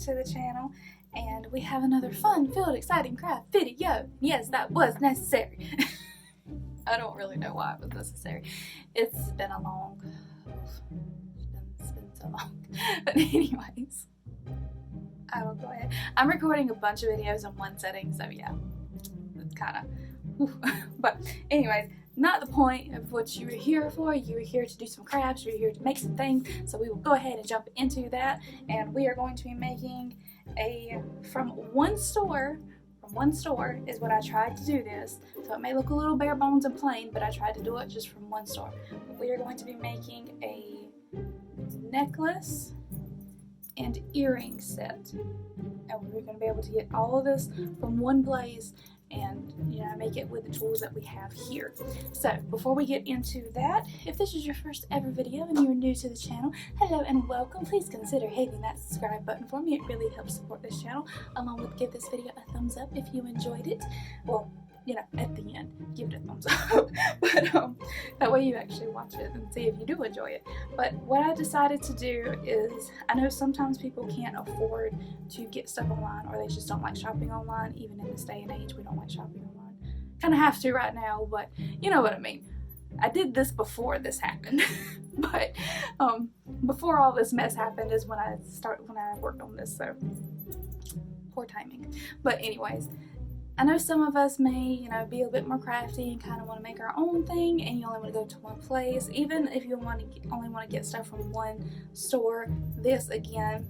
to the channel, and we have another fun-filled, exciting craft video. Yes, that was necessary. I don't really know why it was necessary. It's been a long, it's been so long. But anyways, I will go ahead. I'm recording a bunch of videos in one setting, so yeah, it's kind of, but anyways, not the point of what you were here for. You were here to do some crafts, you were here to make some things, so we will go ahead and jump into that. And we are going to be making a, from one store is what I tried to do this. So it may look a little bare bones and plain, but I tried to do it just from one store. We are going to be making a necklace and earring set. And we're going to be able to get all of this from one place and, you know, make it with the tools that we have here. So before we get into that, if this is your first ever video and you're new to the channel, hello and welcome. Please consider hitting that subscribe button for me. It really helps support this channel, along with give this video a thumbs up if you enjoyed it. Well, you know, at the end, give it a thumbs up. But that way you actually watch it and see if you do enjoy it. But what I decided to do is, I know sometimes people can't afford to get stuff online, or they just don't like shopping online. Even in this day and age, we don't like shopping online. Kind of have to right now, but you know what I mean. I did this before this happened. But before all this mess happened is when I worked on this, so poor timing. But anyways, I know some of us may, you know, be a bit more crafty and kind of want to make our own thing, and you only want to go to one place. Even if you only want to get stuff from one store, this again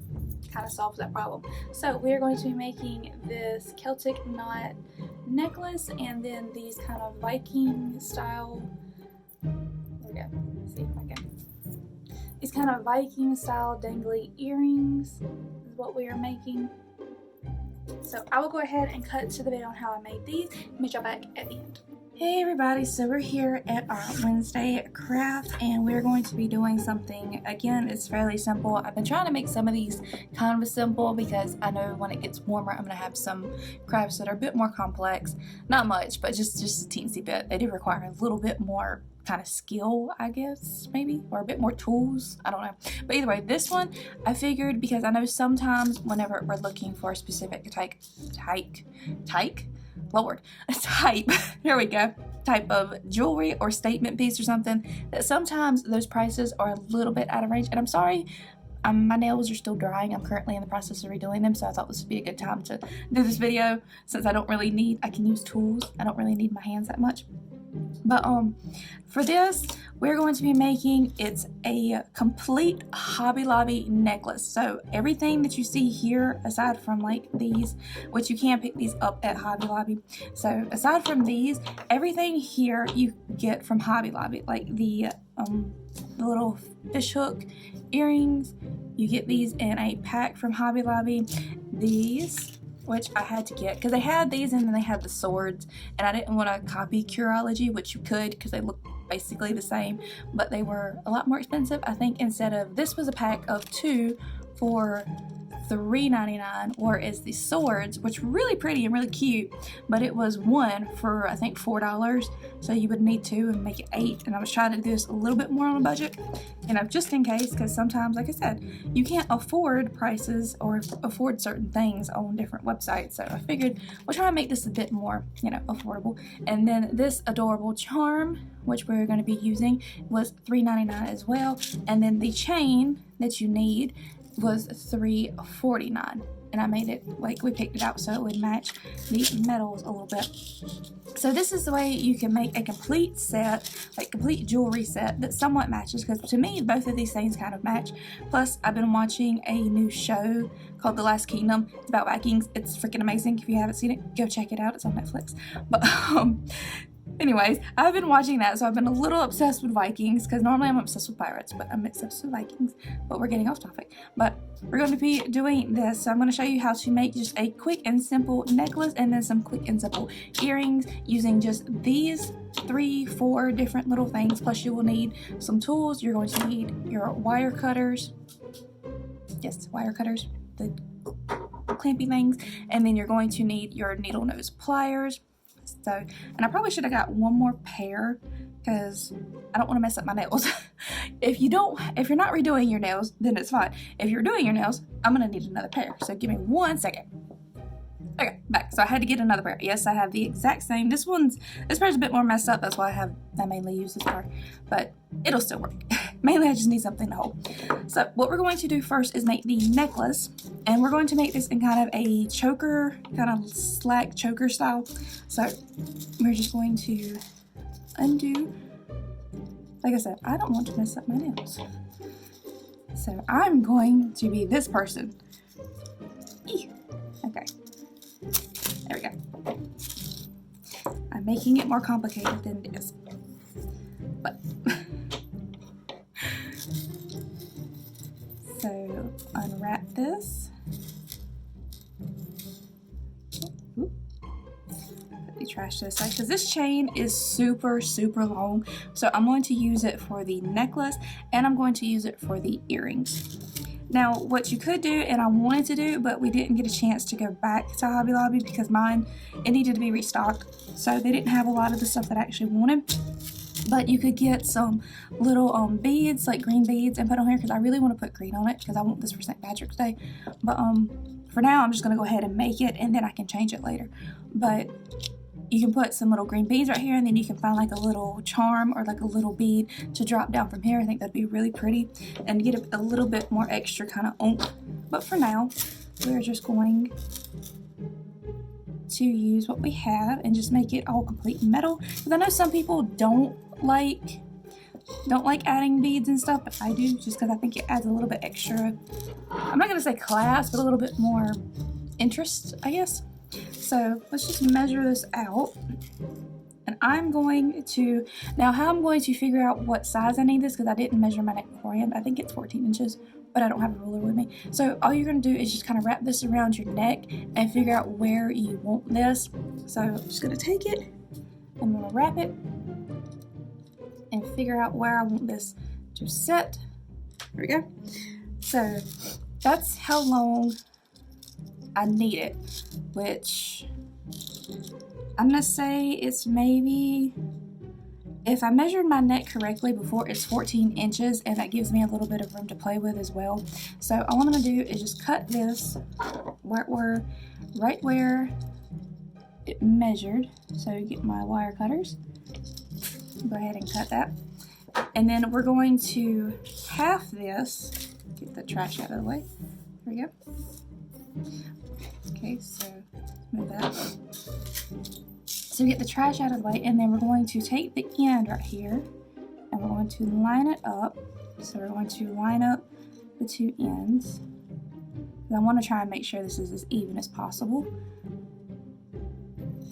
kind of solves that problem. So we are going to be making this Celtic knot necklace, and then these kind of Viking style. There we go. Let's see if I can. These kind of Viking style dangly earrings is what we are making. So I will go ahead and cut to the video on how I made these. Meet y'all back at the end. Hey everybody, so we're here at our Wednesday craft, and we're going to be doing something, again, it's fairly simple. I've been trying to make some of these kind of simple because I know when it gets warmer I'm going to have some crafts that are a bit more complex. Not much, but just a teensy bit. They do require a little bit more kind of skill, I guess, maybe, or a bit more tools, I don't know. But either way, this one I figured, because I know sometimes whenever we're looking for a specific type there we go, type of jewelry or statement piece or something, that sometimes those prices are a little bit out of range. And I'm sorry, my nails are still drying. I'm currently in the process of redoing them, so I thought this would be a good time to do this video, since I can use tools. I don't really need my hands that much. But for this, we're going to be making, it's a complete Hobby Lobby necklace. So everything that you see here, aside from like these, which you can pick these up at Hobby Lobby. So aside from these, everything here you get from Hobby Lobby, like the little fishhook earrings. You get these in a pack from Hobby Lobby. These, which I had to get because they had these and then they had the swords, and I didn't want to copy Curology, which you could because they look basically the same, but they were a lot more expensive. I think instead of, this was a pack of 2 for $3.99, whereas the swords, which were really pretty and really cute, but it was 1 for I think $4, so you would need 2 and make it 8. And I was trying to do this a little bit more on a budget, you know, just in case, because sometimes, like I said, you can't afford prices or afford certain things on different websites. So I figured we'll try to make this a bit more, you know, affordable. And then this adorable charm, which we're going to be using, was $3.99 as well. And then the chain that you need was $3.49, and I made it, like, we picked it out so it would match the metals a little bit. So this is the way you can make a complete set, like complete jewelry set that somewhat matches, because to me both of these things kind of match. Plus I've been watching a new show called The Last Kingdom. It's about Vikings. It's freaking amazing. If you haven't seen it, go check it out. It's on Netflix. But anyways, I've been watching that, so I've been a little obsessed with Vikings, because normally I'm obsessed with pirates, but I'm obsessed with Vikings. But we're getting off topic. But we're going to be doing this, so I'm going to show you how to make just a quick and simple necklace, and then some quick and simple earrings using just these 3-4 different little things. Plus you will need some tools. You're going to need your wire cutters. Yes, wire cutters. The clampy things. And then you're going to need your needle nose pliers. So, and I probably should have got one more pair because I don't want to mess up my nails. If you're not redoing your nails, then it's fine. If you're doing your nails, I'm gonna need another pair. So give me 1 second. Okay, back. So I had to get another pair. Yes, I have the exact same. This pair's a bit more messed up. That's why I mainly use this pair, but it'll still work. Mainly I just need something to hold. So what we're going to do first is make the necklace, and we're going to make this in kind of a choker, kind of slack choker style. So we're just going to undo. Like I said, I don't want to mess up my nails. So I'm going to be this person. Okay. There we go. I'm making it more complicated than it is. But so unwrap this. Put the trash to the side because this chain is super long. So I'm going to use it for the necklace and I'm going to use it for the earrings. Now, what you could do, and I wanted to do, but we didn't get a chance to go back to Hobby Lobby because it needed to be restocked. So they didn't have a lot of the stuff that I actually wanted. But you could get some little beads, like green beads, and put on here because I really want to put green on it because I want this for St. Patrick's Day. But for now, I'm just going to go ahead and make it, and then I can change it later. But you can put some little green beads right here, and then you can find like a little charm or like a little bead to drop down from here. I think that'd be really pretty and get a little bit more extra kind of oomph. But for now, we're just going to use what we have and just make it all complete metal. Because I know some people don't like adding beads and stuff, but I do just because I think it adds a little bit extra, I'm not going to say class, but a little bit more interest, I guess. So let's just measure this out, and I'm going to, now how I'm going to figure out what size I need this, because I didn't measure my neck beforehand. I think it's 14 inches, but I don't have a ruler with me. So all you're going to do is just kind of wrap this around your neck and figure out where you want this. So I'm just going to take it, I'm going to wrap it, and figure out where I want this to sit. There we go. So that's how long I need it, which I'm gonna say it's maybe, if I measured my neck correctly before, it's 14 inches, and that gives me a little bit of room to play with as well. So all I'm gonna do is just cut this right where it measured. So get my wire cutters, go ahead and cut that, and then we're going to half this. Get the trash out of the way. There we go. Okay, so move that. So get the trash out of the way, and then we're going to take the end right here and we're going to line it up. So we're going to line up the two ends. And I want to try and make sure this is as even as possible.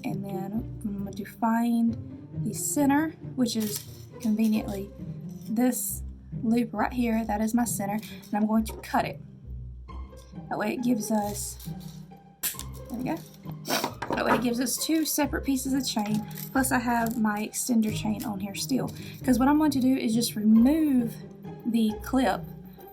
And then I'm going to find the center, which is conveniently this loop right here. That is my center, and I'm going to cut it. That way it gives us, there we go. That way it gives us two separate pieces of chain, plus I have my extender chain on here still. Because what I'm going to do is just remove the clip,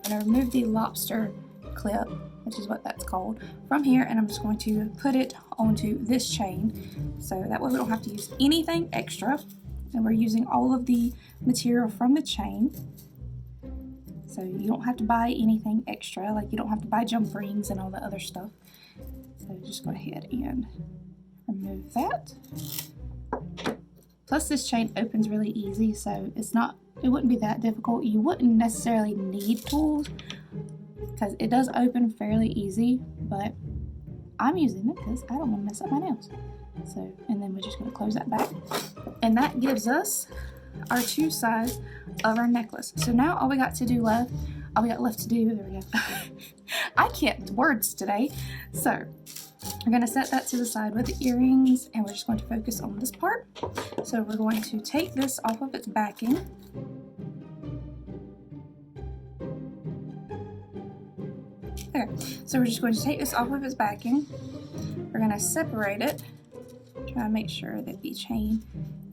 and I remove the lobster clip, which is what that's called, from here, and I'm just going to put it onto this chain. So that way we don't have to use anything extra, and we're using all of the material from the chain. So you don't have to buy anything extra, like you don't have to buy jump rings and all the other stuff. So just go ahead and remove that. Plus this chain opens really easy, so it wouldn't be that difficult. You wouldn't necessarily need tools because it does open fairly easy, but I'm using it because I don't want to mess up my nails. So, and then we're just going to close that back, and that gives us our two sides of our necklace. So now all we got to do left, there we go. I can't words today. So we're going to set that to the side with the earrings, and we're just going to focus on this part. So we're going to take this off of its backing. Okay, so we're just going to take this off of its backing. We're going to separate it, try to make sure that the chain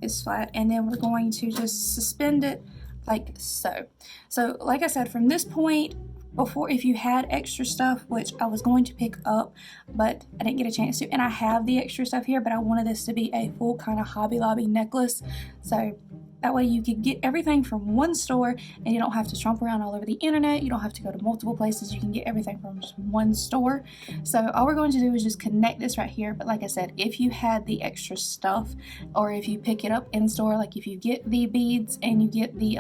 is flat, and then we're going to just suspend it like so. So like I said, from this point before, if you had extra stuff, which I was going to pick up, but I didn't get a chance to, and I have the extra stuff here, but I wanted this to be a full kind of Hobby Lobby necklace, so that way you could get everything from one store and you don't have to tromp around all over the internet. You don't have to go to multiple places. You can get everything from just one store. So all we're going to do is just connect this right here. But like I said, if you had the extra stuff, or if you pick it up in store, like if you get the beads and you get the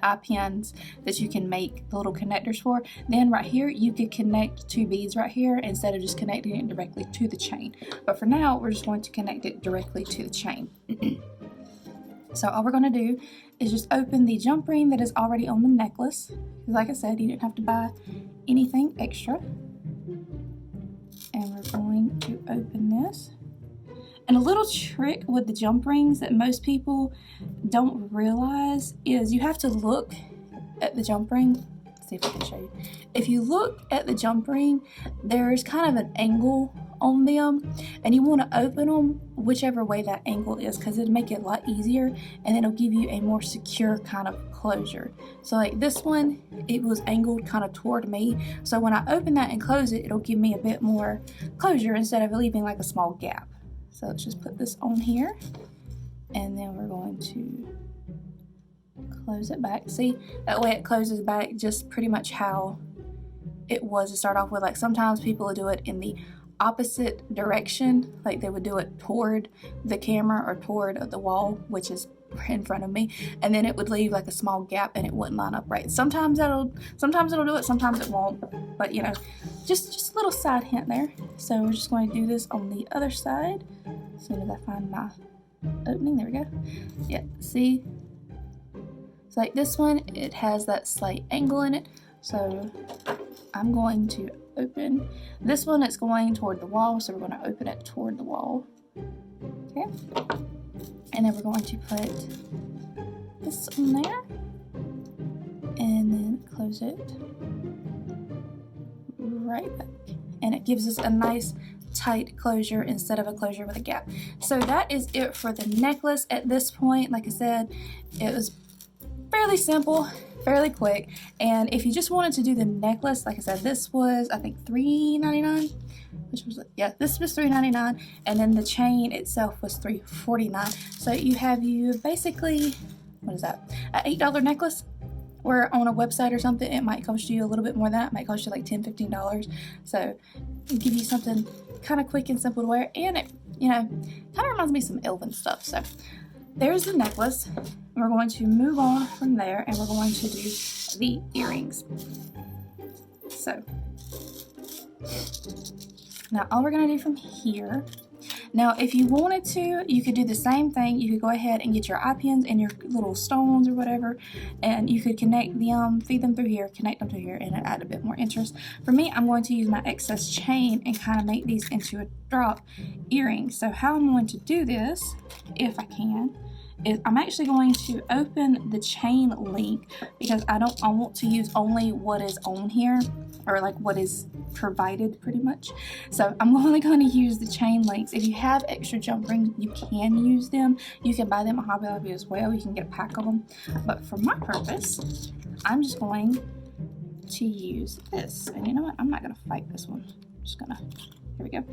eye pins that you can make the little connectors for, then right here you could connect 2 beads right here instead of just connecting it directly to the chain. But for now, we're just going to connect it directly to the chain. So all we're going to do is just open the jump ring that is already on the necklace. Like I said, you didn't have to buy anything extra. And we're going to open this. And a little trick with the jump rings that most people don't realize is you have to look at the jump ring. Let's see if I can show you. If you look at the jump ring, there's kind of an angle on them, and you want to open them whichever way that angle is, because it'll make it a lot easier, and it'll give you a more secure kind of closure. So like this one, it was angled kind of toward me, so when I open that and close it, it'll give me a bit more closure instead of leaving like a small gap. So let's just put this on here, and then we're going to close it back. See, that way it closes back just pretty much how it was to start off with. Like sometimes people will do it in the opposite direction, like they would do it toward the camera or toward the wall, which is in front of me, and then it would leave like a small gap and it wouldn't line up right. Sometimes it'll do it, sometimes it won't, but you know, just a little side hint there. So we're just going to do this on the other side as soon as I find my opening. There we go. Yeah, see, so like this one, it has that slight angle in it, so I'm going to open this one. It's going toward the wall, so we're going to open it toward the wall. Okay, and then we're going to put this on there and then close it right back, and it gives us a nice tight closure instead of a closure with a gap. So that is it for the necklace at this point. Like I said, it was fairly simple, fairly quick, and if you just wanted to do the necklace, like I said, this was I think $3.99, which was, yeah, this was $3.99, and then the chain itself was $3.49. So you basically, what is that, an $8 necklace, where on a website or something it might cost you a little bit more than that. It might cost you like $10-15. So it give you something kind of quick and simple to wear, and it, you know, kind of reminds me of some elven stuff. So there's the necklace. We're going to move on from there, and we're going to do the earrings. So now all we're going to do from here, now if you wanted to, you could do the same thing. You could go ahead and get your eye pins and your little stones or whatever, and you could connect them, feed them through here, connect them to here, and add a bit more interest. For me, I'm going to use my excess chain and kind of make these into a drop earring. So how I'm going to do this, if I can, is I'm actually going to open the chain link, because I want to use only what is on here, or like what is provided pretty much. So I'm only going to use the chain links. If you have extra jump rings, you can use them. You can buy them at Hobby Lobby as well. You can get a pack of them. But for my purpose, I'm just going to use this. And you know what? I'm not going to fight this one. I'm just going to, here we go.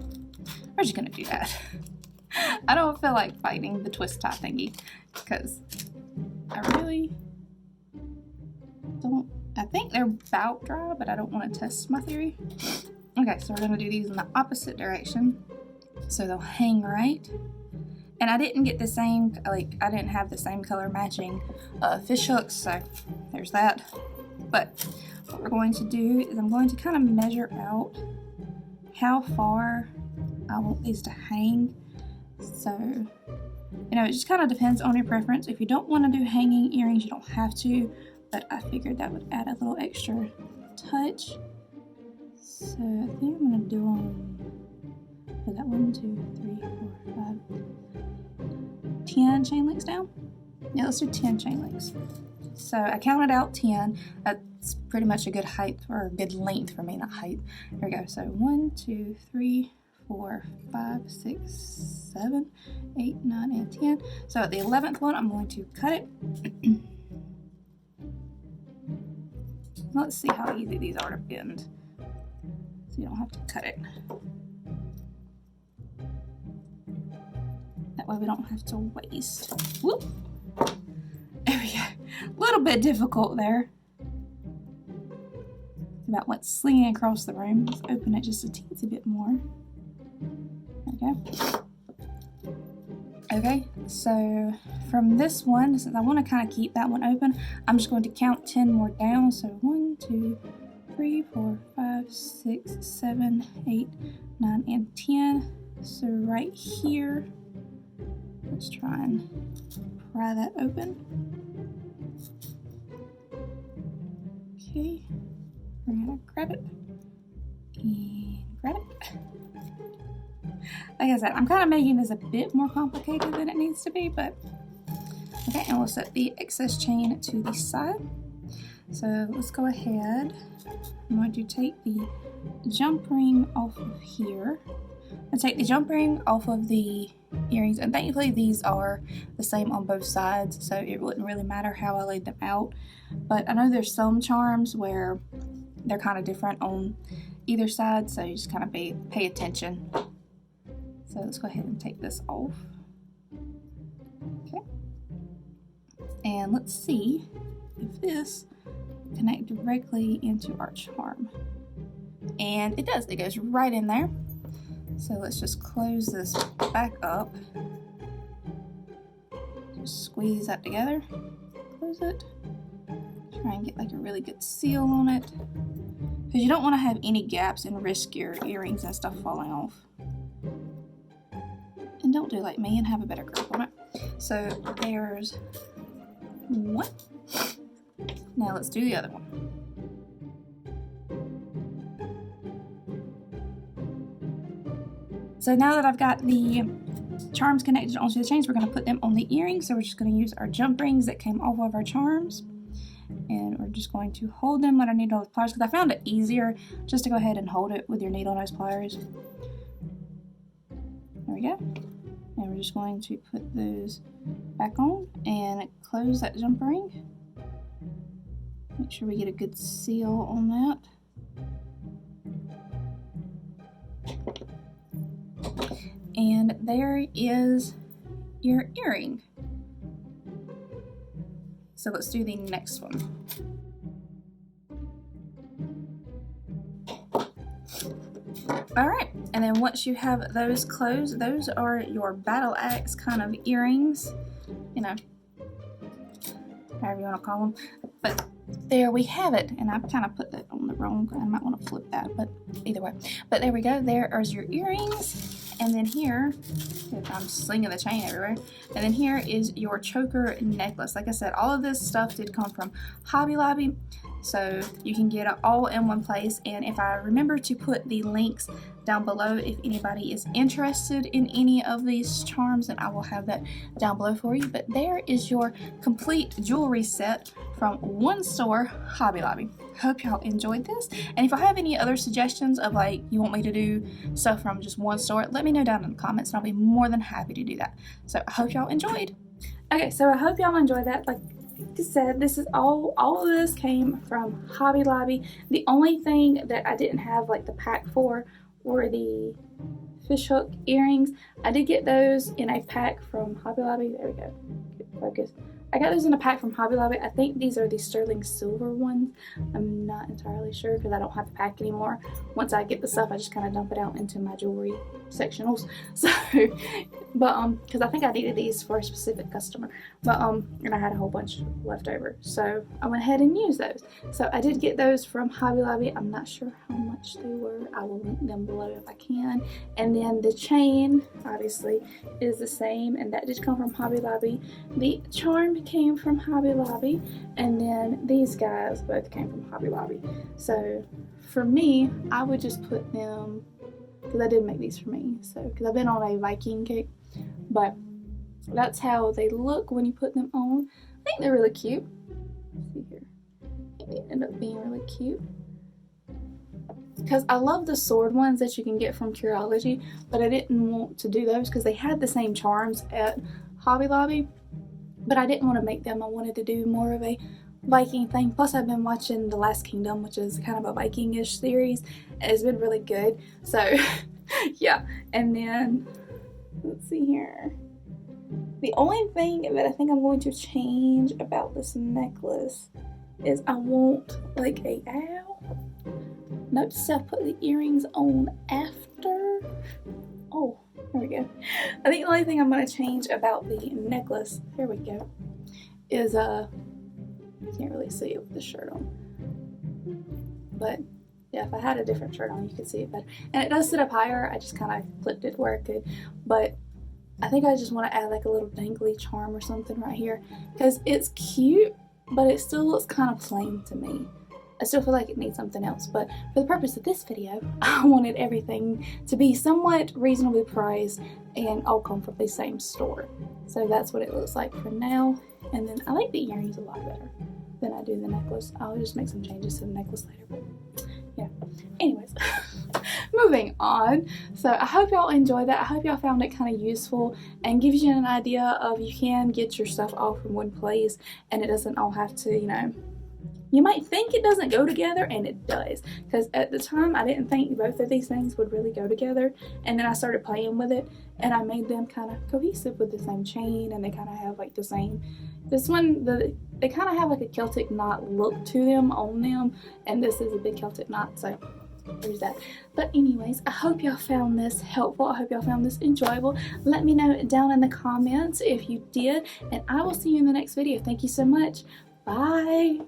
We're just going to do that. I don't feel like fighting the twist tie thingy, because I really don't. I think they're about dry, but I don't want to test my theory. Okay, so we're going to do these in the opposite direction, so they'll hang right. And I didn't get the same, like, I didn't have the same color matching fish hooks, so there's that. But what we're going to do is I'm going to kind of measure out how far I want these to hang. So, you know, it just kind of depends on your preference. If you don't want to do hanging earrings, you don't have to, but I figured that would add a little extra touch. So I think I'm going to do them, we got 1, 2, 3, 4, 5, 10 chain links down. Yeah, let's do 10 chain links. So I counted out 10. That's pretty much a good height, or a good length for me, not height. There we go. So 1, 2, 3, 4, 5, 6, 7, 8, 9, and 10. So at the 11th one, I'm going to cut it. let's see how easy these are to bend. So you don't have to cut it. That way we don't have to waste. Whoop! There we go. A little bit difficult there. About what's slinging across the room. Let's open it just a teensy bit more. There we go. Okay, so from this one, since I want to kind of keep that one open, I'm just going to count 10 more down. So 1, 2, 3, 4, 5, 6, 7, 8, 9, and 10. So right here, let's try and pry that open. Okay, we're gonna grab it and grab it. Like I said, I'm kind of making this a bit more complicated than it needs to be, but okay, and we'll set the excess chain to the side. So let's go ahead. I'm going to take the jump ring off of here. I take the jump ring off of the earrings, and thankfully these are the same on both sides, so it wouldn't really matter how I laid them out. But I know there's some charms where they're kind of different on either side, so you just kind of pay attention. So let's go ahead and take this off. Okay. And let's see if this connects directly into our charm. And it does. It goes right in there. So let's just close this back up. Just squeeze that together. Close it. Try and get like a really good seal on it. Because you don't want to have any gaps and risk your earrings and stuff falling off. And don't do like me and have a better grip on it. So there's one. Now let's do the other one. So now that I've got the charms connected onto the chains, we're going to put them on the earrings. So we're just going to use our jump rings that came off of our charms. And we're just going to hold them with our needle nose pliers, because I found it easier just to go ahead and hold it with your needle nose pliers. There we go. And we're just going to put those back on and close that jump ring. Make sure we get a good seal on that. And there is your earring. So let's do the next one. All right, and then once you have those closed, those are your battle axe kind of earrings, you know, however you want to call them. But there we have it, and I kind of put that on the wrong, I might want to flip that, but either way. But there we go, there are your earrings, and then here, I'm slinging the chain everywhere, and then here is your choker necklace. Like I said, all of this stuff did come from Hobby Lobby, so you can get it all in one place. And if I remember to put the links down below, if anybody is interested in any of these charms, then I will have that down below for you. But there is your complete jewelry set from one store, Hobby Lobby. Hope y'all enjoyed this, and if I have any other suggestions of like you want me to do stuff from just one store, let me know down in the comments and I'll be more than happy to do that. So I hope y'all enjoyed. Okay, so I hope y'all enjoyed that. Like I said, this is all of this came from Hobby Lobby. The only thing that I didn't have like the pack for were the fishhook earrings. I did get those in a pack from Hobby Lobby. There we go. Good focus. I got those in a pack from Hobby Lobby. I think these are the sterling silver ones. I'm not entirely sure because I don't have the pack anymore. Once I get the stuff, I just kind of dump it out into my jewelry sectionals. So, but because I think I needed these for a specific customer. But and I had a whole bunch left over, so I went ahead and used those. So I did get those from Hobby Lobby. I'm not sure how much they were. I will link them below if I can. And then the chain, obviously, is the same, and that did come from Hobby Lobby. The charm came from Hobby Lobby, and then these guys both came from Hobby Lobby. So for me, I would just put them, because I did make these for me, so because I've been on a Viking kick, but that's how they look when you put them on. I think they're really cute. Let's see here. They end up being really cute, because I love the sword ones that you can get from Curology, but I didn't want to do those because they had the same charms at Hobby Lobby. But I didn't want to make them. I wanted to do more of a Viking thing. Plus I've been watching The Last Kingdom, which is kind of a Viking-ish series. It's been really good. So yeah. And then let's see here. The only thing that I think I'm going to change about this necklace is I want like a owl. Note to self, put the earrings on after. Oh, there we go. I think the only thing I'm going to change about the necklace, there we go, is can't really see it with the shirt on. But yeah, if I had a different shirt on, you could see it better. And it does sit up higher. I just kind of clipped it where I could. But I think I just want to add like a little dangly charm or something right here. Because it's cute, but it still looks kind of plain to me. I still feel like it needs something else. But for the purpose of this video, I wanted everything to be somewhat reasonably priced and all come from the same store. So that's what it looks like for now. And then I like the earrings a lot better than I do the necklace. I'll just make some changes to the necklace later. But yeah. Anyways, moving on. So I hope y'all enjoyed that. I hope y'all found it kind of useful and gives you an idea of you can get your stuff all from one place and it doesn't all have to, you know, you might think it doesn't go together, and it does. Because at the time, I didn't think both of these things would really go together. And then I started playing with it, and I made them kind of cohesive with the same chain, and they kind of have like the same. This one, they kind of have like a Celtic knot look to them, on them, and this is a big Celtic knot, so there's that. But anyways, I hope y'all found this helpful. I hope y'all found this enjoyable. Let me know down in the comments if you did, and I will see you in the next video. Thank you so much. Bye.